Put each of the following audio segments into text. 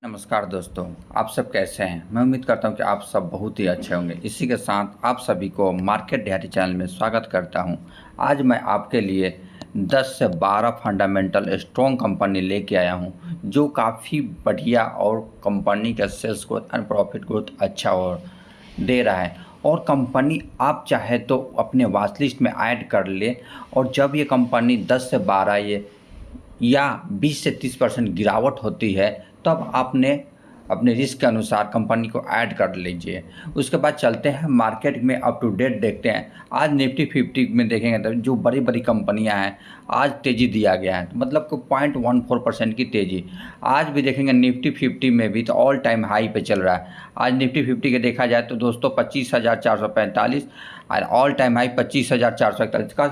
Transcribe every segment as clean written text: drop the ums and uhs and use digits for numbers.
नमस्कार दोस्तों, आप सब कैसे हैं? मैं उम्मीद करता हूं कि आप सब बहुत ही अच्छे होंगे। इसी के साथ आप सभी को मार्केट डायरी चैनल में स्वागत करता हूं। आज मैं आपके लिए 10 से 12 फंडामेंटल स्ट्रॉन्ग कंपनी लेके आया हूं, जो काफ़ी बढ़िया और कंपनी का sales growth and profit growth अच्छा और दे रहा है। और कंपनी आप चाहे तो अपने वॉच लिस्ट में ऐड कर ले, और जब ये कंपनी 10 से 12 ये या 20 से 30% गिरावट होती है, तब आपने अपने रिस्क के अनुसार कंपनी को ऐड कर लीजिए। उसके बाद चलते हैं मार्केट में अप टू डेट देखते हैं। आज निफ्टी 50 में देखेंगे तो जो बड़ी बड़ी कंपनियां हैं, आज तेज़ी दिया गया है, मतलब कि 0.14% की तेज़ी। आज भी देखेंगे निफ्टी 50 में भी तो ऑल टाइम हाई पे चल रहा है। आज निफ्टी 50 के देखा जाए तो दोस्तों 25,445 और ऑल टाइम हाई 25,441 का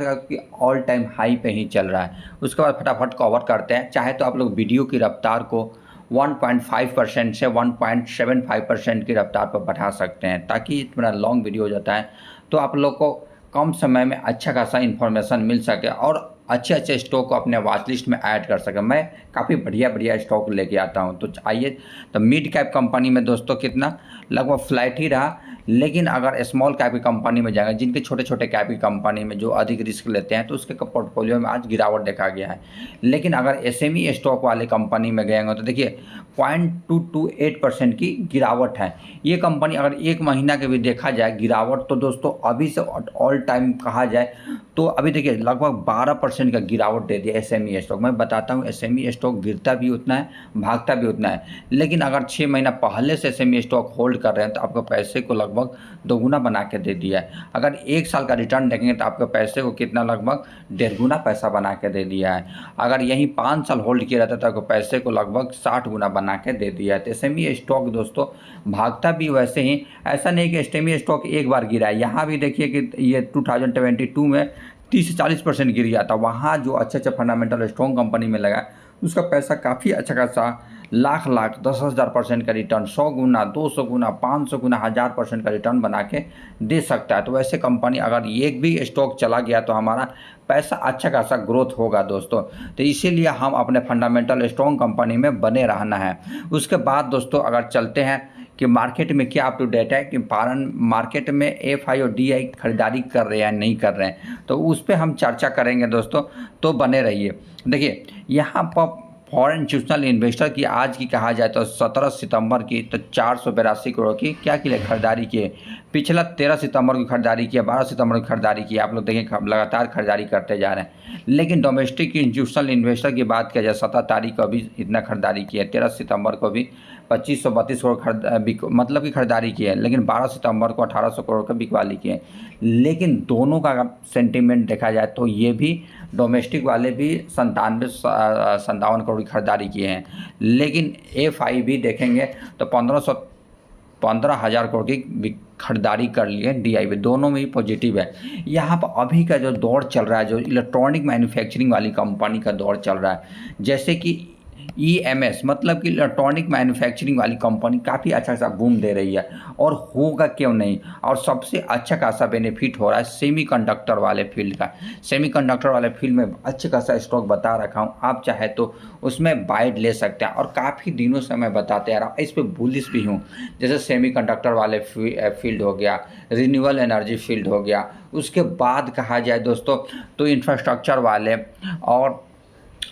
ऑल टाइम हाई पे ही चल रहा है। उसके बाद फटाफट कवर करते हैं। चाहे तो आप लोग वीडियो की रफ्तार को 1.5% से 1.75% की रफ्तार पर बढ़ा सकते हैं, ताकि इतना लॉन्ग वीडियो हो जाता है तो आप लोग को कम समय में अच्छा खासा इन्फॉर्मेशन मिल सके और अच्छे अच्छे स्टॉक को अपने वॉच लिस्ट में ऐड कर सकें। मैं काफ़ी बढ़िया बढ़िया स्टॉक लेके आता हूं। तो आइए, तो मिड कैप कंपनी में दोस्तों कितना लगभग फ्लैट ही रहा, लेकिन अगर स्मॉल कैप की कंपनी में जाएंगे, जिनके छोटे छोटे कैप की कंपनी में जो अधिक रिस्क लेते हैं, तो उसके पोर्टफोलियो में आज गिरावट देखा गया है। लेकिन अगर एसएमई स्टॉक वाले कंपनी में गएंगे तो देखिए 0.228% की गिरावट है। ये कंपनी अगर एक महीना के भी देखा जाए गिरावट, तो दोस्तों अभी से ऑल टाइम कहा जाए तो अभी देखिए लगभग 12% का गिरावट दे दिया एसएमई स्टॉक। मैं बताता हूँ, एसएमई स्टॉक गिरता भी उतना है, भागता भी उतना है। लेकिन अगर 6 महीना पहले से एसएमई स्टॉक होल्ड कर रहे हैं तो आपको पैसे को लगभग दोगुना बना के दे दिया है। अगर 1 साल का रिटर्न देखेंगे तो आपके पैसे को कितना लगभग 1.5 गुना पैसा बना के दे दिया है। अगर यही 5 साल होल्ड किया रहता तो आपको पैसे को लगभग 60 गुना बना के दे दिया है। तो एसएमई स्टॉक दोस्तों भागता भी वैसे ही, ऐसा नहीं कि एसएमई स्टॉक एक बार गिरा है। यहाँ भी देखिए कि ये 2022 में 30 से 40% गिर गया था। वहाँ जो अच्छे अच्छे फंडामेंटल स्ट्रॉन्ग कंपनी में लगा, उसका पैसा काफ़ी अच्छा खासा लाख लाख 10,000% का रिटर्न, 100 गुना, 200 गुना, 500 गुना, 1000% का रिटर्न बना के दे सकता है। तो वैसे कंपनी अगर एक भी स्टॉक चला गया तो हमारा पैसा अच्छा खासा ग्रोथ होगा दोस्तों। तो इसीलिए हम अपने फंडामेंटल स्ट्रॉन्ग कंपनी में बने रहना है। उसके बाद दोस्तों अगर चलते हैं कि मार्केट में क्या अप टू डेट है, कि फॉरेन मार्केट में एफआई और डीआई खरीदारी कर रहे हैं नहीं कर रहे हैं, तो उस पर हम चर्चा करेंगे दोस्तों। तो बने रहिए। देखिए यहाँ पर फॉरेन इंस्टीट्यूशनल इन्वेस्टर की आज की कहा जाए तो 17 सितंबर की तो 482 करोड़ की क्या की खरीदारी की है। पिछला 13 सितंबर की खरीदारी की है, 12 सितंबर की खरीदारी की है। आप लोग देखें लगातार खरीदारी करते जा रहे हैं। लेकिन डोमेस्टिक इंस्टीट्यूशनल इन्वेस्टर की बात किया जाए, 17 तारीख को भी इतना खरीदारी की है, 13 सितंबर को भी 2532 करोड़ मतलब की खरीदारी की है, लेकिन 12 सितंबर को 1800 करोड़ का बिकवाली की है। लेकिन दोनों का अगर सेंटीमेंट देखा जाए तो ये भी डोमेस्टिक वाले भी 57 करोड़ की खरीदारी किए हैं, लेकिन एफआई भी देखेंगे तो 15,000 करोड़ की खरीदारी कर ली है। डीआई भी दोनों में ही पॉजिटिव है। यहाँ पर अभी का जो दौर चल रहा है, जो इलेक्ट्रॉनिक मैन्युफैक्चरिंग वाली कंपनी का दौर चल रहा है, जैसे कि ईएमएस मतलब कि इलेक्ट्रॉनिक मैन्युफैक्चरिंग वाली कंपनी काफ़ी अच्छा खासा बूम दे रही है, और होगा क्यों नहीं। और सबसे अच्छा खासा बेनिफिट हो रहा है सेमीकंडक्टर वाले फील्ड का। सेमीकंडक्टर वाले फील्ड में अच्छे खासा स्टॉक बता रखा हूँ, आप चाहे तो उसमें बाइड ले सकते हैं, और काफ़ी दिनों से मैं बताते आ रहा हूँ, इस पर बुलिश भी हूँ। जैसे सेमीकंडक्टर वाले फील्ड हो गया, रिन्यूएबल एनर्जी फील्ड हो गया। उसके बाद कहा जाए दोस्तों तो इंफ्रास्ट्रक्चर वाले और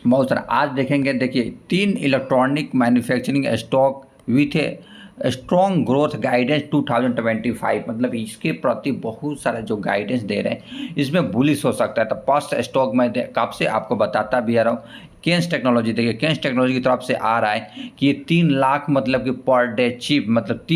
बहुत सारा। आज देखेंगे, देखिए 3 electronic manufacturing stock with a strong growth guidance 2025, मतलब इसके प्रति बहुत सारा जो गाइडेंस दे रहे हैं, इसमें बुलिश हो सकता है। तो फर्स्ट स्टॉक मैं कब से आपको बताता भी आ रहा हूँ, केन्स टेक्नोलॉजी। देखिए केन्स टेक्नोलॉजी की तरफ से आ रहा है कि ये 3 लाख मतलब कि पर डे चिप, मतलब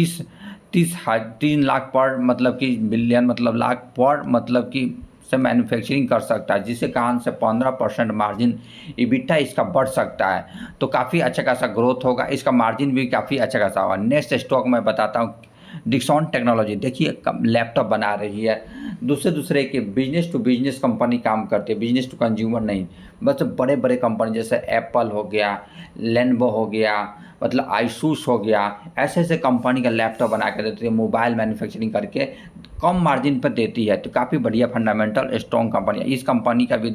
3 लाख पर मतलब कि बिलियन मतलब लाख पर मतलब कि से मैन्युफैक्चरिंग कर सकता है, जिससे कारण से 15% मार्जिन इबिटा इसका बढ़ सकता है। तो काफ़ी अच्छा खासा ग्रोथ होगा, इसका मार्जिन भी काफ़ी अच्छा खासा होगा। नेक्स्ट स्टॉक मैं बताता हूँ डिक्सॉन टेक्नोलॉजी। देखिए लैपटॉप बना रही है, दूसरे के बिजनेस टू बिजनेस कंपनी काम करती है, बिजनेस टू कंज्यूमर नहीं। बस बड़े बड़े कंपनी जैसे एप्पल हो गया, लेनोवो हो गया, मतलब आइसूस हो गया, ऐसे ऐसे कंपनी का लैपटॉप बना के देती है, मोबाइल मैन्युफैक्चरिंग करके कम मार्जिन पर देती है। तो काफ़ी बढ़िया फंडामेंटल स्ट्रॉन्ग कंपनी है। इस कंपनी का भी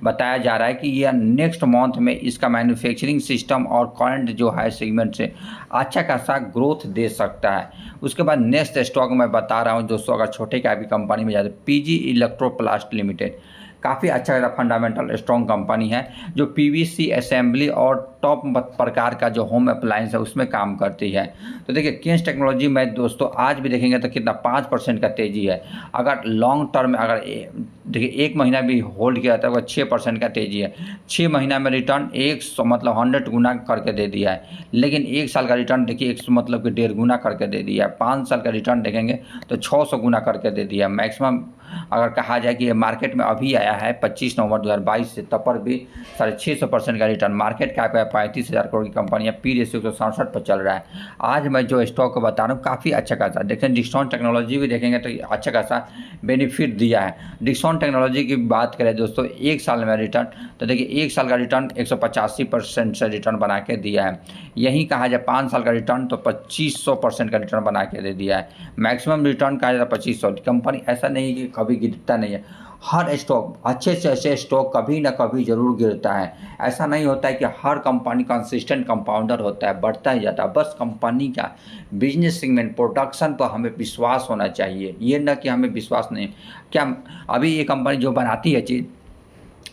बताया जा रहा है कि यह नेक्स्ट मंथ में इसका मैन्युफैक्चरिंग सिस्टम और करंट जो है सेगमेंट से अच्छा खासा ग्रोथ दे सकता है। उसके बाद नेक्स्ट स्टॉक मैं बता रहा हूँ दोस्तों, अगर छोटे कैप की कंपनी में जाते, पीजी इलेक्ट्रोप्लास्ट लिमिटेड काफ़ी अच्छा फंडामेंटल स्ट्रॉन्ग कंपनी है, जो पीवीसी असेंबली और टॉप प्रकार का जो होम अप्लायंस है उसमें काम करती है। तो देखिए केन्स टेक्नोलॉजी में दोस्तों आज भी देखेंगे तो कितना 5% का तेज़ी है। अगर लॉन्ग टर्म में अगर देखिए 1 महीना भी होल्ड किया जाता है, 6% का तेज़ी है। 6 महीना में रिटर्न 100 मतलब 100 गुना करके दे दिया है। लेकिन 1 साल का रिटर्न देखिए 100 मतलब कि 1.5 गुना करके दे दिया है। 5 साल का रिटर्न देखेंगे तो 600 गुना करके दे दिया है। मैक्सिमम अगर कहा जाए कि ये मार्केट में अभी आया है 25 नवंबर 2022 से, तब पर भी 650% का रिटर्न। मार्केट कैप है 35,000 करोड़ की कंपनी है, पी रेशियो 167 पर चल रहा है। आज मैं जो स्टॉक को बता रहा हूँ काफ़ी अच्छा खासा, देखें डिस्काउंट टेक्नोलॉजी भी देखेंगे तो अच्छा खासा बेनिफिट दिया है। डिस्काउंट टेक्नोलॉजी की बात करें दोस्तों 1 साल में रिटर्न, तो देखिए 1 साल का रिटर्न 185% से रिटर्न बना के दिया है। यही कहा जाए 5 साल का रिटर्न तो 2500% का रिटर्न बना के दे दिया है। मैक्सिमम रिटर्न कहा जाता है 2500। कंपनी ऐसा नहीं कि कभी गिरता नहीं है, हर स्टॉक अच्छे से अच्छे स्टॉक कभी ना कभी ज़रूर गिरता है। ऐसा नहीं होता है कि हर कंपनी कंसिस्टेंट कंपाउंडर होता है, बढ़ता ही जाता है। बस कंपनी का बिजनेस सेगमेंट प्रोडक्शन पर हमें विश्वास होना चाहिए, ये ना कि हमें विश्वास नहीं। क्या अभी ये कंपनी जो बनाती है चीज़,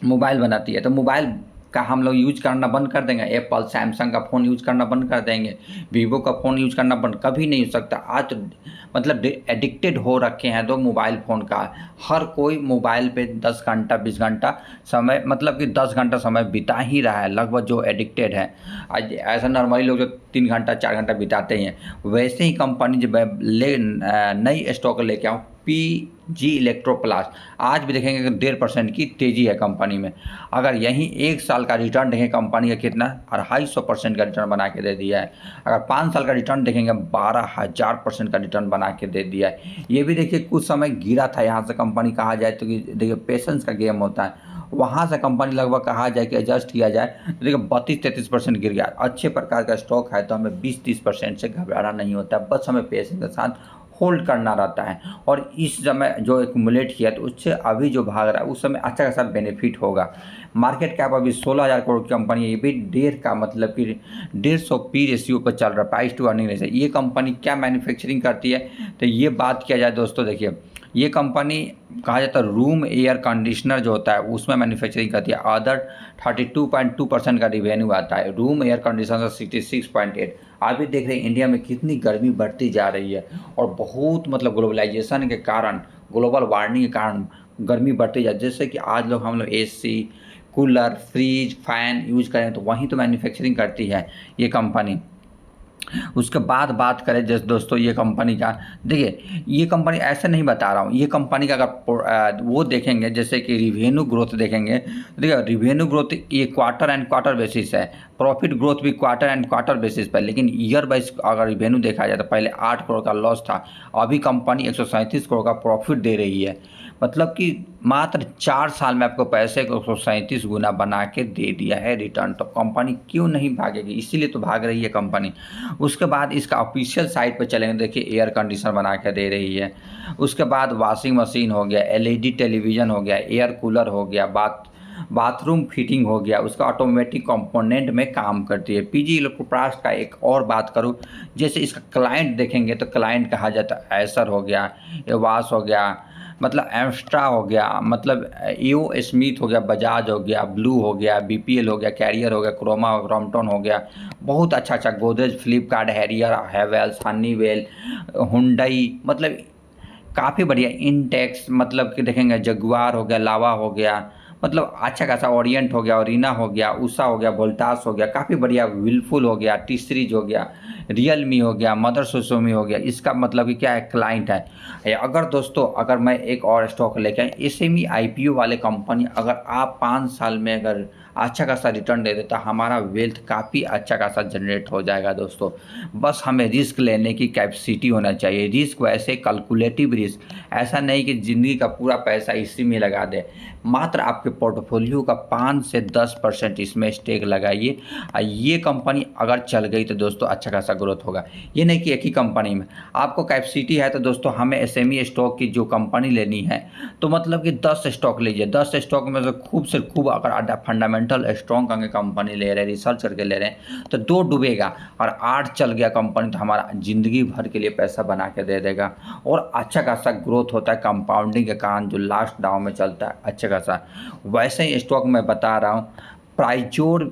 मोबाइल बनाती है, तो मोबाइल का हम लोग यूज करना बंद कर देंगे? एप्पल सैमसंग का फ़ोन यूज करना बंद कर देंगे? वीवो का फ़ोन यूज करना बंद कभी नहीं हो सकता। आज तो मतलब एडिक्टेड हो रखे हैं तो मोबाइल फ़ोन का, हर कोई मोबाइल पे 10 घंटा 20 घंटा समय, मतलब कि 10 घंटा समय बिता ही रहा है लगभग, जो एडिक्टेड है। आज ऐसा नॉर्मली लोग जो 3 घंटा 4 घंटा बिताते ही हैं, वैसे ही कंपनी जब नई स्टॉक लेके आऊँ पीजी इलेक्ट्रोप्लास्ट, आज भी देखेंगे कि 1.5% की तेज़ी है कंपनी में। अगर यहीं 1 साल का रिटर्न देखें कंपनी का कितना 250% का रिटर्न बना के दे दिया है। अगर 5 साल का रिटर्न देखेंगे 12,000% का रिटर्न बना के दे दिया है। ये भी देखिए कुछ समय गिरा था यहाँ से कंपनी, कहा जाए तो कि देखिए पेशेंस का गेम होता है, वहाँ से कंपनी लगभग कहा जाए कि एडजस्ट किया जाए तो देखिए 32-33% गिर गया। अच्छे प्रकार का स्टॉक है तो हमें 20-30% से घबराना नहीं होता, बस हमें पेशेंस के साथ होल्ड करना रहता है। और इस समय जो एक्यूमुलेट किया तो उससे अभी जो भाग रहा है उस समय अच्छा खासा बेनिफिट होगा। मार्केट कैप अभी 16,000 करोड़ की कंपनी है, ये भी 1.5 का मतलब कि 150 पी रेशियो पर चल रहा है, प्राइस टू अर्निंग रेशियो। ये कंपनी क्या मैन्युफैक्चरिंग करती है तो ये बात किया जाए दोस्तों, देखिए ये कंपनी कहा जाता है रूम एयर कंडीशनर जो होता है उसमें मैन्युफैक्चरिंग करती है। अदर 32.2% का रिवेन्यू आता है, रूम एयर कंडीशनर 66.8। आप भी देख रहे हैं इंडिया में कितनी गर्मी बढ़ती जा रही है, और बहुत मतलब ग्लोबलाइजेशन के कारण, ग्लोबल वार्मिंग के कारण गर्मी बढ़ती जाए। जैसे कि आज लोग हम लोग AC, cooler, fridge, fan use करें तो वहीं तो मैन्युफैक्चरिंग करती है ये कंपनी। उसके बाद बात करें जैसे दोस्तों ये कंपनी का, देखिए ये कंपनी ऐसे नहीं बता रहा हूँ, ये कंपनी का अगर वो देखेंगे जैसे कि रिवेन्यू ग्रोथ देखेंगे, देखिए रिवेन्यू ग्रोथ ये क्वार्टर एंड क्वार्टर बेसिस है, प्रॉफिट ग्रोथ भी क्वार्टर एंड क्वार्टर बेसिस पर। लेकिन ईयर वाइज अगर रिवेन्यू देखा जाए तो पहले 8 करोड़ का लॉस था, अभी कंपनी 137 करोड़ का प्रॉफिट दे रही है। मतलब कि मात्र 4 साल में आपको पैसे को 137 गुना बना के दे दिया है रिटर्न। तो कंपनी क्यों नहीं भागेगी, इसीलिए तो भाग रही है कंपनी। उसके बाद इसका ऑफिशियल साइट पर चलेंगे, देखिए एयर कंडीशनर बना के दे रही है। उसके बाद वॉशिंग मशीन हो गया, एलईडी टेलीविज़न हो गया, एयर कूलर हो गया, बाथरूम फिटिंग हो गया, उसका ऑटोमेटिक कंपोनेंट में काम करती है। पीजी इलेक्ट्रोप्लास्ट का एक और बात करूँ, जैसे इसका क्लाइंट देखेंगे तो क्लाइंट कहा जाता है एसर हो गया, एवास हो गया, मतलब एम्स्ट्रा हो गया, मतलब ईओ स्मिथ हो गया, बजाज हो गया, ब्लू हो गया, बीपीएल हो गया, कैरियर हो गया, क्रोमा क्रॉम्पटन हो गया, बहुत अच्छा अच्छा, Godrej, Flipkart, Harrier, Havells, Honeywell, Hyundai, मतलब काफ़ी बढ़िया, इंटेक्स, मतलब कि देखेंगे जगुआर हो गया, लावा हो गया, मतलब अच्छा खासा, ओरिएंट हो गया, ओरिना हो गया, उषा हो गया, वोल्टास हो गया, काफ़ी बढ़िया, विलफुल हो गया, टी सीरीज हो गया, रियलमी हो गया, मदर सुसुमी हो गया। इसका मतलब कि क्या है, क्लाइंट है। अगर दोस्तों अगर मैं एक और स्टॉक लेके आए, एसएमई आईपीओ वाले कंपनी, अगर आप 5 साल में अगर अच्छा खासा रिटर्न दे देता, हमारा वेल्थ काफ़ी अच्छा खासा जनरेट हो जाएगा दोस्तों। बस हमें रिस्क लेने की कैपेसिटी होना चाहिए। रिस्क वैसे कैलकुलेटिव रिस्क, ऐसा नहीं कि ज़िंदगी का पूरा पैसा इसी में लगा दें। मात्र आपके पोर्टफोलियो का 5 से 10% इसमें स्टेक लगाइए। ये कंपनी अगर चल गई तो दोस्तों अच्छा खासा ग्रोथ होगा। ये नहीं कि एक ही कंपनी में आपको कैपेसिटी है तो दोस्तों हमें एसएमई स्टॉक की जो कंपनी लेनी है तो मतलब कि 10 स्टॉक लीजिए। 10 स्टॉक में से खूब अगर फंडामेंटल स्ट्रॉन्ग करके कंपनी ले रहे हैं, रिसर्च करके ले रहे हैं, तो 2 डूबेगा और 8 चल गया कंपनी तो हमारा ज़िंदगी भर के लिए पैसा बना के दे देगा और अच्छा खासा ग्रोथ होता है कंपाउंडिंग के कारण जो लास्ट डाउन में चलता है अच्छा खासा। वैसे ही स्टॉक मैं बता रहा हूँ प्राइजोर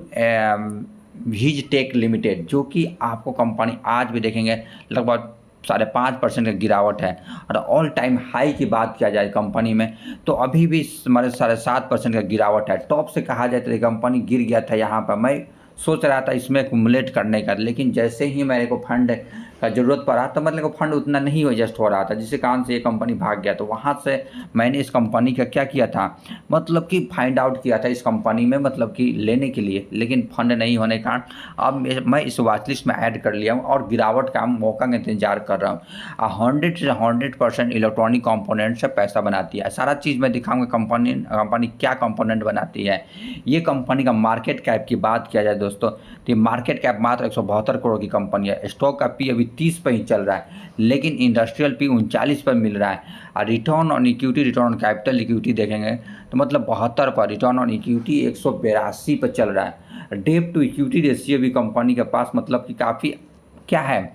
वीज टेक लिमिटेड, जो कि आपको कंपनी आज भी देखेंगे लगभग 5.5% का गिरावट है और ऑल टाइम हाई की बात किया जाए कंपनी में तो अभी भी हमारे 7.5% का गिरावट है। टॉप से कहा जाए तो ये कंपनी गिर गया था। यहाँ पर मैं सोच रहा था इसमें एक्युमुलेट करने का, लेकिन जैसे ही मेरे को फंड का ज़रूरत पड़ा तो मतलब को फंड उतना नहीं एडजस्ट हो रहा था, जिसके कारण से ये कंपनी भाग गया। तो वहाँ से मैंने इस कंपनी का क्या किया था, मतलब कि फाइंड आउट किया था इस कंपनी में, मतलब कि लेने के लिए, लेकिन फंड नहीं होने के कारण अब मैं इस वॉच लिस्ट में ऐड कर लिया हूँ और गिरावट का मौका का इंतजार कर रहा हूँ। 100 से 100% इलेक्ट्रॉनिक कंपोनेंट से पैसा बनाती है। सारा चीज़ मैं दिखाऊंगा कंपनी क्या कंपोनेंट बनाती है। ये कंपनी का मार्केट कैप की बात किया जाए दोस्तों तो ये मार्केट कैप मात्र 172 करोड़ की कंपनी है। स्टॉक का पी अभी 30 पर ही चल रहा है, लेकिन इंडस्ट्रियल पी 39 पर मिल रहा है। और return on equity, return on capital equity देखेंगे तो मतलब 72 पर, रिटर्न ऑन इक्विटी 182 पर चल रहा है। डेट टू इक्विटी रेशियो भी कंपनी के पास मतलब कि काफ़ी क्या है,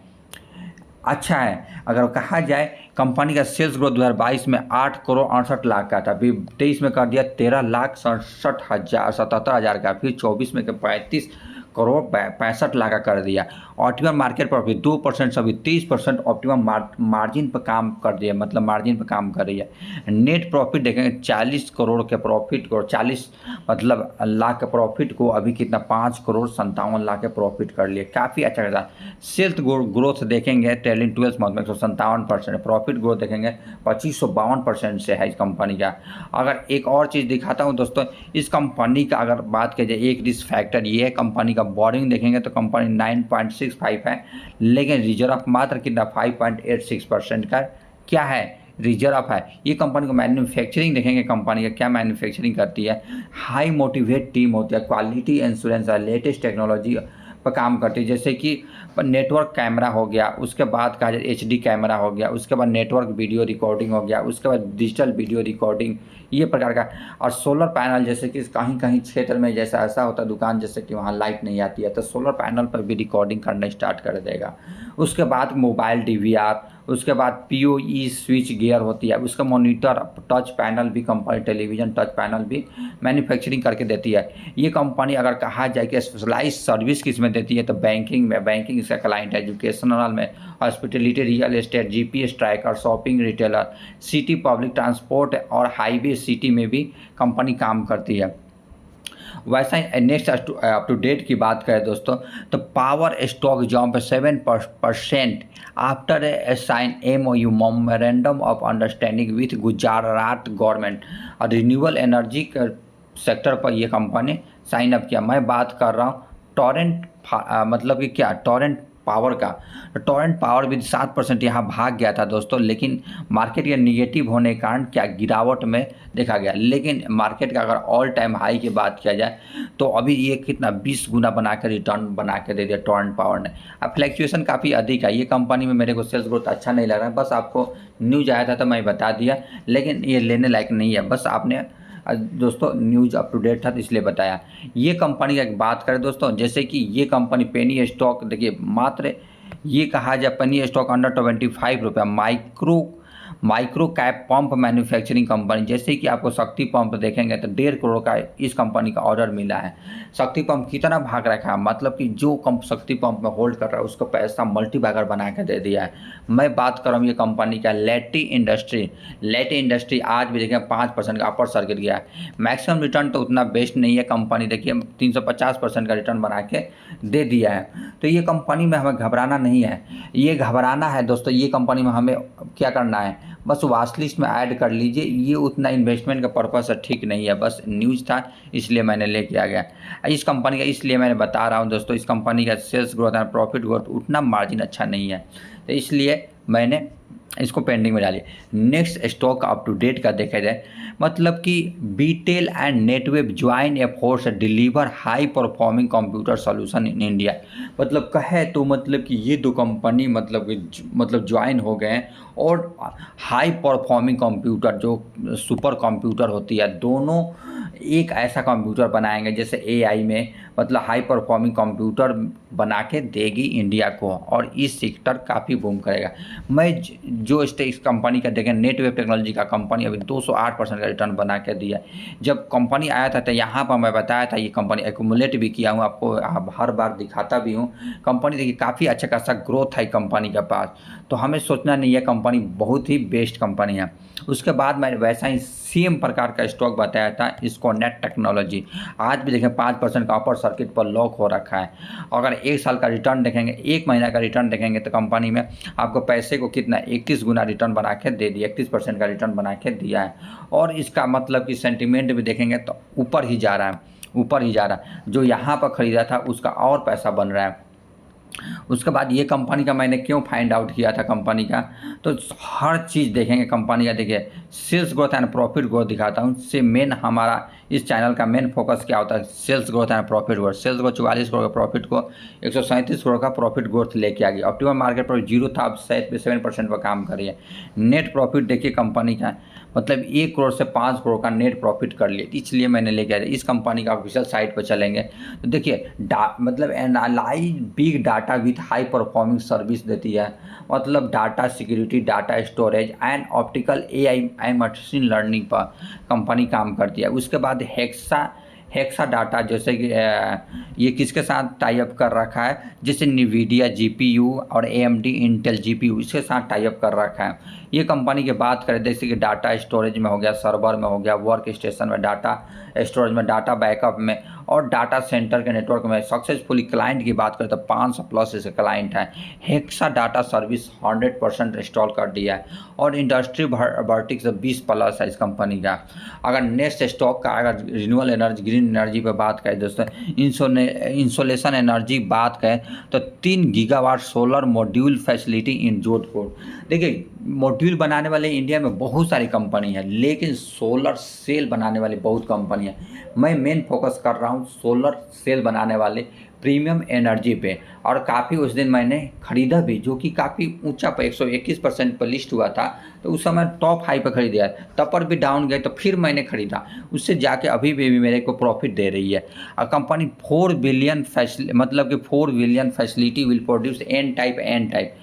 अच्छा है। अगर कहा जाए कंपनी का सेल्स ग्रोथ 2022 में 8 करोड़ 68 लाख का था, फिर 23 में कर दिया 13,67,077 का, फिर 24 में 35 करोड़ 65 लाख का कर दिया। ऑप्टिमम मार्केट प्रॉफिट 2% से अभी 30% ऑप्टिमम मार्जिन पर काम कर दिया, मतलब मार्जिन पर काम कर रही है। नेट प्रॉफिट देखेंगे 40 करोड़ के प्रॉफिट को, 40 मतलब लाख के प्रॉफिट को अभी कितना 5 करोड़ 57 लाख के प्रॉफिट कर लिए, काफ़ी अच्छा खासा। सेल्स ग्रोथ देखेंगे ट्रेलिंग 12 मंथ में 157%, प्रॉफिट ग्रोथ देखेंगे 2552% से है इस कंपनी का। अगर एक और चीज़ दिखाता हूँ दोस्तों, इस कंपनी का अगर बात की जाए एक रिस्क फैक्टर ये है, कंपनी का बोरिंग देखेंगे तो कंपनी 9.65 है, लेकिन रिजर्व मात्र कितना 5.86% का क्या है, रिजर्व है। ये कंपनी को मैन्युफैक्चरिंग देखेंगे, कंपनी का क्या मैन्युफैक्चरिंग करती है, हाई मोटिवेट टीम होती है, क्वालिटी इंश्योरेंस है, लेटेस्ट टेक्नोलॉजी पर काम करती है, जैसे कि नेटवर्क कैमरा हो गया, उसके बाद कहा जाए एचडी कैमरा हो गया, उसके बाद नेटवर्क वीडियो रिकॉर्डिंग हो गया, उसके बाद डिजिटल वीडियो रिकॉर्डिंग, ये प्रकार का। और सोलर पैनल, जैसे कि कहीं कहीं क्षेत्र में जैसा ऐसा होता है दुकान जैसे कि वहाँ लाइट नहीं आती है तो सोलर पैनल पर भी रिकॉर्डिंग करना स्टार्ट कर देगा। उसके बाद मोबाइल डीवीआर, उसके बाद पीओई स्विच गियर होती है, उसका मॉनिटर, टच पैनल भी कंपनी, टेलीविज़न टच पैनल भी मैन्युफैक्चरिंग करके देती है। ये कंपनी अगर कहा जाए कि स्पेशलाइज सर्विस किसमें देती है तो बैंकिंग में, बैंकिंग इसका क्लाइंट है, एजुकेशनल में, hospitality, real estate, GPS tracker, shopping retailer, city public transport और हाईवे सिटी में भी कंपनी काम करती है। वैसा ही नेक्स्ट अप टू डेट की बात करें दोस्तों तो power stock jump 7% after a sign MOU memorandum of understanding with Gujarat government और रिन्यूएबल एनर्जी सेक्टर पर यह कंपनी साइन अप किया। मैं बात कर रहा हूँ टॉरेंट, मतलब कि क्या टॉरेंट पावर का। टॉरेंट पावर भी 7% यहाँ भाग गया था दोस्तों, लेकिन मार्केट के निगेटिव होने के कारण क्या गिरावट में देखा गया। लेकिन मार्केट का अगर ऑल टाइम हाई की बात किया जाए तो अभी ये कितना 20 गुना बना कर रिटर्न बना के दे दिया टॉरेंट पावर ने। अब फ्लैक्चुएशन काफ़ी अधिक है ये कंपनी में, मेरे को सेल्स ग्रोथ अच्छा नहीं लग रहा है, बस आपको न्यूज आया था तो मैं बता दिया, लेकिन ये लेने लायक नहीं है, बस आपने दोस्तों न्यूज़ अप टू डेट था तो इसलिए बताया। ये कंपनी की बात करें दोस्तों, जैसे कि ये कंपनी पेनी स्टॉक देखिए मात्र ये कहा जाए पेनी स्टॉक अंडर 25 रुपये, micro cap pump manufacturing company, जैसे कि आपको शक्ति पंप देखेंगे तो 1.5 करोड़ का इस कंपनी का ऑर्डर मिला है। शक्ति पंप कितना भाग रखा है, मतलब कि जो शक्ति पंप में होल्ड कर रहा है उसको पैसा मल्टीबैगर बना के दे दिया है। मैं बात कर रहा हूँ ये कंपनी का लेटी इंडस्ट्री आज भी देखें 5% का अपर सर्किट गया है। मैक्सिमम रिटर्न तो उतना बेस्ट नहीं है, कंपनी देखिए 350% का रिटर्न बना के दे दिया है। तो ये कंपनी में हमें घबराना नहीं है, ये घबराना है दोस्तों, ये कंपनी में हमें क्या करना है, बस वॉच लिस्ट में ऐड कर लीजिए। ये उतना इन्वेस्टमेंट का पर्पज़ से ठीक नहीं है, बस न्यूज़ था इसलिए मैंने लेके आ गया। इस कंपनी का इसलिए मैंने बता रहा हूँ दोस्तों, इस कंपनी का sales growth and profit growth उतना मार्जिन अच्छा नहीं है, तो इसलिए मैंने इसको पेंडिंग में डाली। Next stock up to date का देखा जाए, मतलब कि Beetel and Netweb join a force deliver high performing computer solution in India. मतलब कहे तो मतलब कि ये दो कंपनी मतलब ज्वाइन हो गए हैं और हाई परफॉर्मिंग कंप्यूटर जो सुपर कंप्यूटर होती है, दोनों एक ऐसा कंप्यूटर बनाएंगे जैसे एआई में मतलब हाई परफॉर्मिंग कंप्यूटर बना के देगी इंडिया को, और इस सेक्टर काफ़ी बूम करेगा। मैं जो इस कंपनी का देखें, नेटवेब टेक्नोलॉजी का कंपनी अभी 208% का रिटर्न बना के दिया। जब कंपनी आया था तो यहाँ पर मैं बताया था ये कंपनी एक्यूमुलेट भी किया हूँ, आपको हर बार दिखाता भी हूँ। कंपनी देखिए काफ़ी अच्छा खासा ग्रोथ है कंपनी के पास, तो हमें सोचना नहीं है, कंपनी बहुत ही बेस्ट कंपनी है। उसके बाद मैंने वैसा ही सेम प्रकार का स्टॉक बताया था इसकोनेट टेक्नोलॉजी। आज भी देखें 5% का अपर सर्किट पर लॉक हो रखा है। अगर 1 साल का रिटर्न देखेंगे, 1 महीना का रिटर्न देखेंगे तो कंपनी में आपको पैसे को कितना 31 गुना रिटर्न बना के दे दिया, 31% का रिटर्न बना के दिया है। और इसका मतलब कि सेंटिमेंट भी देखेंगे तो ऊपर ही जा रहा है, ऊपर ही जा रहा है। जो यहाँ पर ख़रीदा था उसका और पैसा बन रहा है। उसके बाद ये कंपनी का मैंने क्यों फाइंड आउट किया था कंपनी का, तो हर चीज़ देखेंगे कंपनी का। देखिए sales growth and profit growth दिखाता हूँ। से मेन हमारा इस चैनल का मेन फोकस क्या होता है, sales growth and profit growth. सेल्स को 44 करोड़ का प्रॉफिट को 137 करोड़ का प्रॉफिट ग्रोथ लेके आ गई। ऑप्टिमम मार्केट पर 0 था, अब 7% पर काम करिए। नेट प्रॉफिट देखिए कंपनी का, मतलब 1 करोड़ से 5 करोड़ का नेट प्रॉफिट कर लिए, इसलिए मैंने लेके आया। इस कंपनी का ऑफिशियल साइट पर चलेंगे तो देखिए मतलब analyse big data with high performing service देती है। मतलब data security, data storage and optical AI machine learning पर कंपनी काम करती है। उसके बाद हेक्सा डाटा, जैसे कि ये किसके साथ टाई अप कर रखा है, जैसे निवीडिया जीपीयू और एएमडी इंटेल जीपीयू, इसके साथ टाई अप कर रखा है। ये कंपनी की बात करें जैसे कि डाटा स्टोरेज में हो गया, सर्वर में हो गया, वर्क स्टेशन में डाटा स्टोरेज में, डाटा बैकअप में और डाटा सेंटर के नेटवर्क में सक्सेसफुली क्लाइंट की बात करें तो 500 प्लस इसके क्लाइंट हैं। हेक्सा डाटा सर्विस 100% इंस्टॉल कर दिया है और इंडस्ट्री वर्टिक से 20 प्लस है इस कंपनी का। अगर नेक्स्ट स्टॉक का अगर रिन्यूएबल एनर्जी, ग्रीन एनर्जी पर बात करें दोस्तों, इंसोलेशन एनर्जी बात करें तो 3 gigawatt solar module facility in Jodhpur. देखिए मॉड्यूल बनाने वाले इंडिया में बहुत सारी कंपनी है, लेकिन सोलर सेल बनाने वाली बहुत कंपनी है। मैं मेन फोकस कर रहा हूँ सोलर सेल बनाने वाले प्रीमियम एनर्जी पे, और काफ़ी उस दिन मैंने ख़रीदा भी, जो कि काफ़ी ऊंचा पर 121% पर लिस्ट हुआ था, तो उस समय टॉप हाई पर ख़रीदा, तब पर भी डाउन गए तो फिर मैंने ख़रीदा, उससे जाके अभी भी मेरे को प्रॉफिट दे रही है। और कंपनी 4 बिलियन मतलब कि 4 billion facility will produce an type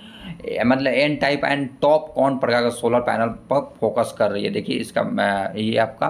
मतलब एन टाइप एंड टॉप कौन प्रकार का सोलर पैनल पर फोकस कर रही है। देखिए इसका ये आपका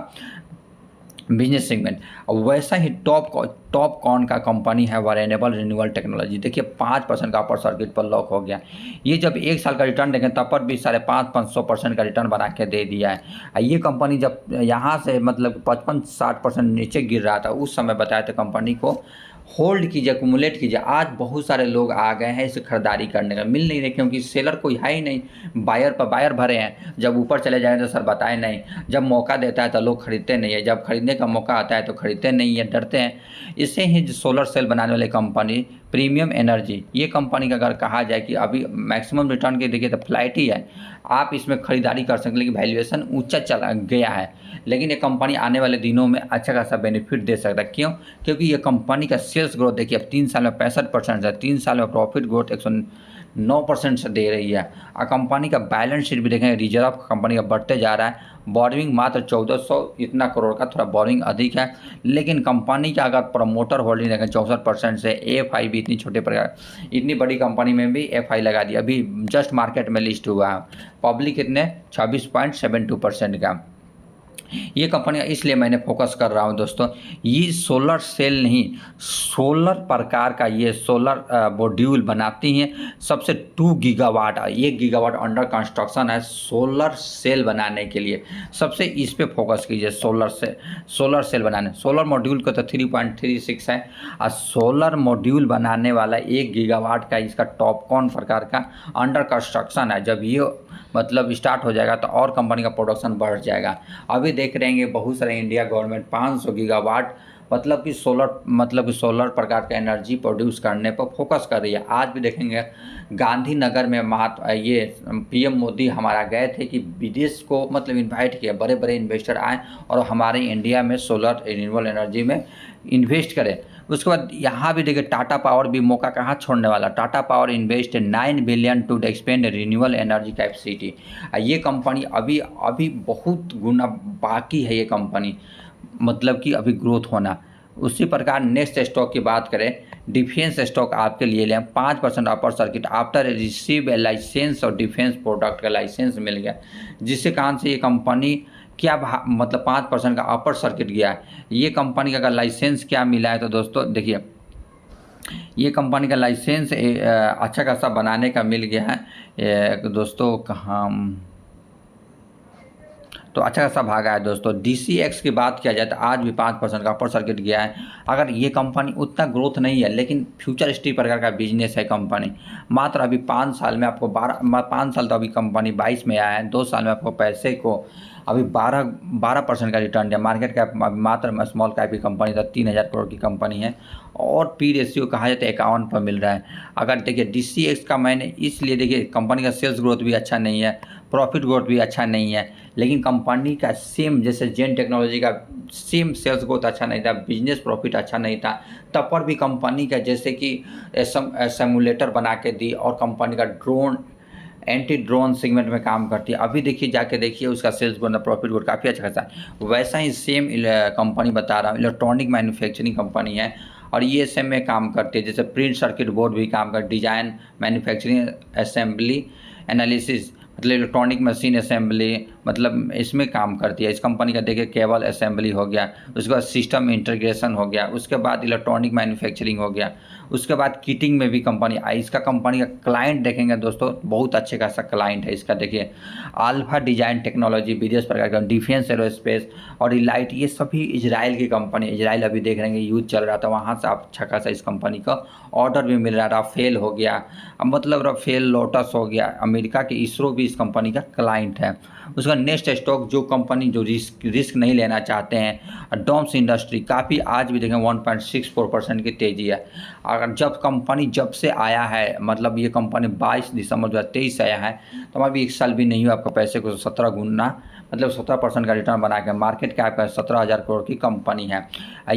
बिजनेस सेगमेंट। और वैसा ही टॉप कौन का कंपनी है वेरिएबल रिन्यूएबल टेक्नोलॉजी। देखिए 5% का अपर सर्किट पर लॉक हो गया। ये जब 1 साल का रिटर्न देखें तब पर भी 550% का रिटर्न बना के दे दिया है। ये कंपनी जब यहाँ से मतलब 55-60% नीचे गिर रहा था, उस समय बताया था कंपनी को होल्ड कीजिए, एक्यूमुलेट कीजिए। आज बहुत सारे लोग आ गए हैं इसे खरीदारी करने का, मिल नहीं रहे क्योंकि सेलर कोई है ही नहीं, बायर भरे हैं। जब ऊपर चले जाएँ तो सर बताए नहीं, जब मौका देता है तो लोग खरीदते नहीं है, जब खरीदने का मौका आता है तो खरीदते नहीं है, डरते हैं। इससे ही सोलर सेल बनाने वाली कंपनी प्रीमियम एनर्जी, ये कंपनी का अगर कहा जाए कि अभी मैक्सिमम रिटर्न के देखिए तो फ्लैट ही है, आप इसमें खरीदारी कर सकते हैं, लेकिन वैल्यूएशन ऊंचा चला गया है। लेकिन ये कंपनी आने वाले दिनों में अच्छा खासा बेनिफिट दे सकता है। क्यों? क्योंकि ये कंपनी का सेल्स ग्रोथ देखिए अब 3 साल में 65% है, 3 साल में प्रॉफिट ग्रोथ 109% से दे रही है। और कंपनी का बैलेंस शीट भी देखेंगे, रिजर्व कंपनी का बढ़ते जा रहा है। बोरिंग मात्र 1400 इतना करोड़ का, थोड़ा बोरिंग अधिक है। लेकिन कंपनी का अगर प्रमोटर होल्डिंग देखें 64% से, एफआई भी इतनी छोटे प्रकार, इतनी बड़ी कंपनी में भी एफआई लगा दिया, अभी जस्ट मार्केट में लिस्ट हुआ है। पब्लिक कितने 26.72% का। ये कंपनियाँ इसलिए मैंने फोकस कर रहा हूँ दोस्तों, ये सोलर सेल नहीं, सोलर प्रकार का ये सोलर मॉड्यूल बनाती हैं। सबसे 2 गीगावाट 1 गीगावाट अंडर कंस्ट्रक्शन है सोलर सेल बनाने के लिए। सबसे इस पे फोकस कीजिए, सोलर सेल बनाने। सोलर मॉड्यूल का तो 3.36 है और सोलर मॉड्यूल बनाने वाला 1 गीगावाट का इसका टॉपकॉन प्रकार का अंडर कंस्ट्रक्शन है। जब ये मतलब स्टार्ट हो जाएगा तो और कंपनी का प्रोडक्शन बढ़ जाएगा। अभी देख रहे हैं बहुत सारे इंडिया गवर्नमेंट 500 गीगावाट मतलब कि सोलर प्रकार का एनर्जी प्रोड्यूस करने पर फोकस कर रही है। आज भी देखेंगे गांधीनगर में ये पीएम मोदी हमारा गए थे कि विदेश को मतलब इनवाइट किया, बड़े बड़े इन्वेस्टर आए और हमारे इंडिया में सोलर रिन्यूएबल एनर्जी में इन्वेस्ट करें। उसके बाद यहाँ भी देखिए टाटा पावर भी मौका कहाँ छोड़ने वाला। Tata power invest 9 billion to expand renewable energy capacity. ये कंपनी अभी बहुत गुना बाकी है, ये कंपनी मतलब कि अभी ग्रोथ होना। उसी प्रकार नेक्स्ट स्टॉक की बात करें, डिफेंस स्टॉक आपके लिए लें 5% upper circuit after receive a licence और डिफेंस प्रोडक्ट का लाइसेंस मिल गया, जिसके कारण से ये कंपनी क्या मतलब 5% का अपर सर्किट गया है। ये कंपनी का अगर लाइसेंस क्या मिला है तो दोस्तों देखिए, ये कंपनी का लाइसेंस अच्छा खासा बनाने का मिल गया है दोस्तों। कहाँ तो अच्छा खासा भागा है दोस्तों। DCX की बात किया जाए तो आज भी 5% का अपर सर्किट गया है। अगर ये कंपनी उतना ग्रोथ नहीं है लेकिन फ्यूचरिस्टिक प्रकार का बिजनेस है कंपनी। मात्र अभी 5 साल में आपको 5 साल तो अभी कंपनी 22 में आया है, 2 साल में आपको पैसे को अभी 12% का रिटर्न दिया। मार्केट कैप मात्र स्मॉल कैप की कंपनी था, 3000 करोड़ की कंपनी है और पी रेशियो कहा जाए तो 51 पर मिल रहा है। अगर देखिए DCX का मैंने इसलिए देखिए कंपनी का सेल्स ग्रोथ भी अच्छा नहीं है, प्रॉफिट ग्रोथ भी अच्छा नहीं है, लेकिन कंपनी का सेम जैसे जेन टेक्नोलॉजी का सेम सेल्स ग्रोथ अच्छा नहीं था, बिजनेस प्रॉफिट अच्छा नहीं था, तब पर भी कंपनी का जैसे कि सिमुलेटर बना के दी और कंपनी का एंटी ड्रोन सेगमेंट में काम करती है। अभी देखिए जाके देखिए उसका सेल्स ग्रोथ प्रॉफिट ग्रोथ काफ़ी अच्छा खासा है। वैसा ही सेम कंपनी बता रहा हूँ, इलेक्ट्रॉनिक मैन्युफैक्चरिंग कंपनी है और ये ESM में काम करती है। जैसे प्रिंट सर्किट बोर्ड भी काम कर, डिजाइन मैन्युफैक्चरिंग असेंबली एनालिसिस मतलब इलेक्ट्रॉनिक मशीन असेंबली मतलब इसमें काम करती है। इस कंपनी का देखिए केबल असेंबली हो गया, उसके बाद सिस्टम इंटीग्रेशन हो गया, उसके बाद इलेक्ट्रॉनिक मैन्युफैक्चरिंग हो गया, उसके बाद किटिंग में भी कंपनी आई। इसका कंपनी का क्लाइंट देखेंगे दोस्तों बहुत अच्छे खासा क्लाइंट है इसका। देखिए अल्फा डिजाइन टेक्नोलॉजी, विदेश प्रकार का डिफेंस एरोस्पेस और इलाइट, ये सभी इजराइल की कंपनी। इजराइल अभी देख रहे हैं युद्ध चल रहा था, वहाँ से अच्छा खासा इस कंपनी का ऑर्डर भी मिल रहा है। राफेल हो गया मतलब राफेल, लोटस हो गया, अमेरिका की इसरो भी इस कंपनी का क्लाइंट है। उसका नेक्स्ट स्टॉक जो कंपनी जो रिस्क नहीं लेना चाहते हैं, डॉम्स इंडस्ट्री काफ़ी आज भी देखें 1.64% की तेज़ी है। अगर जब से आया है मतलब ये कंपनी 22 दिसंबर 2023 से आया है तो अभी 1 साल भी नहीं हुआ, आपको पैसे को 17 गुना मतलब 17% का रिटर्न बना के मार्केट कैप का 17,000 करोड़ की कंपनी है।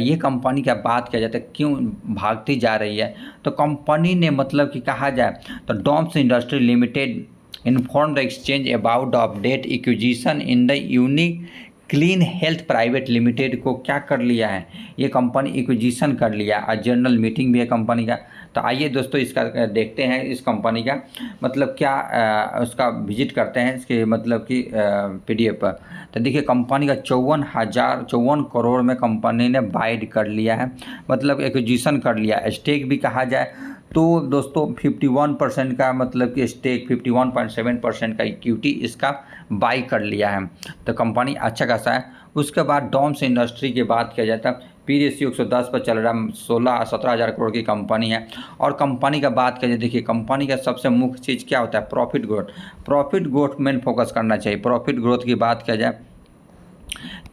ये कंपनी की बात किया जाए तो क्यों भागती जा रही है, तो कंपनी ने मतलब कि कहा जाए तो Doms industry limited informed the exchange about the update acquisition in the unique clean health private limited को क्या कर लिया है, ये कंपनी एक्विजिशन कर लिया। आज जनरल मीटिंग भी है कंपनी का। तो आइए दोस्तों इसका देखते हैं इस कंपनी का मतलब क्या उसका विजिट करते हैं इसके मतलब कि PDF पर। तो देखिए कंपनी का 54 करोड़ में कंपनी ने बाइड कर लिया है मतलब एक्विजिशन कर लिया। स्टेक भी कहा जाए तो दोस्तों 51% का मतलब कि स्टेक 51.7% का इक्विटी इसका बाई कर लिया है। तो कंपनी अच्छा खासा है। उसके बाद डॉम्स इंडस्ट्री की बात किया जाता है, पी रेशियो 110 पर चल रहा है, 17,000 करोड़ की कंपनी है। और कंपनी का बात किया जाए, देखिए कंपनी का सबसे मुख्य चीज़ क्या होता है, प्रॉफिट ग्रोथ मेन फोकस करना चाहिए। प्रॉफिट ग्रोथ की बात किया जाए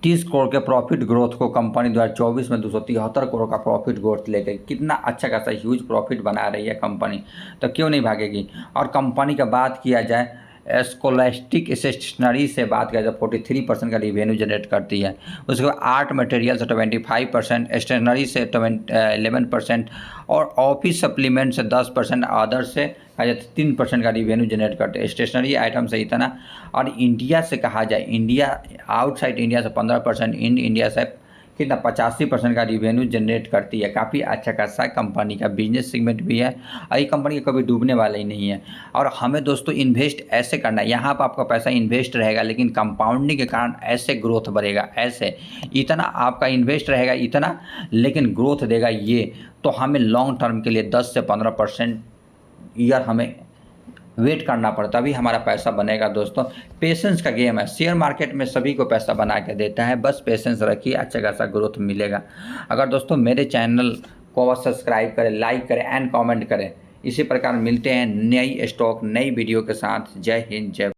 30 करोड़ के प्रॉफिट ग्रोथ को कंपनी 2024 में 273 करोड़ का प्रॉफिट ग्रोथ ले गई। कितना अच्छा खासा ह्यूज प्रॉफिट बना रही है कंपनी, तो क्यों नहीं भागेगी। और कंपनी का बात किया जाए स्कोलास्टिक स्टेशनरी से बात किया जाए 43% का रिवेन्यू जनरेट करती है। उसके बाद आर्ट मटेरियल से 25%, स्टेशनरी से 11% और ऑफिस सप्लीमेंट से 10%, अदर से कहा जाए 3% का रिवेन्यू जनरेट करते हैं। स्टेशनरी आइटम से इतना। और इंडिया से कहा जाए, इंडिया आउटसाइड इंडिया से 15%, इन इंडिया से कितना 85% का रिवेन्यू जनरेट करती है। काफ़ी अच्छा खासा कंपनी का बिजनेस सेगमेंट भी है और ये कंपनी कभी डूबने वाला ही नहीं है। और हमें दोस्तों इन्वेस्ट ऐसे करना है, यहाँ पर आपका पैसा इन्वेस्ट रहेगा लेकिन कंपाउंडिंग के कारण ऐसे ग्रोथ बढ़ेगा, ऐसे इतना आपका इन्वेस्ट रहेगा इतना, लेकिन ग्रोथ देगा ये। तो हमें लॉन्ग टर्म के लिए 10 से 15% ईयर हमें वेट करना पड़ता, अभी हमारा पैसा बनेगा दोस्तों। पेशेंस का गेम है, शेयर मार्केट में सभी को पैसा बना के देता है, बस पेशेंस रखिए, अच्छा खासा ग्रोथ मिलेगा। अगर दोस्तों मेरे चैनल को सब्सक्राइब करें, लाइक करें एंड कमेंट करें। इसी प्रकार मिलते हैं नई स्टॉक नई वीडियो के साथ। जय हिंद जय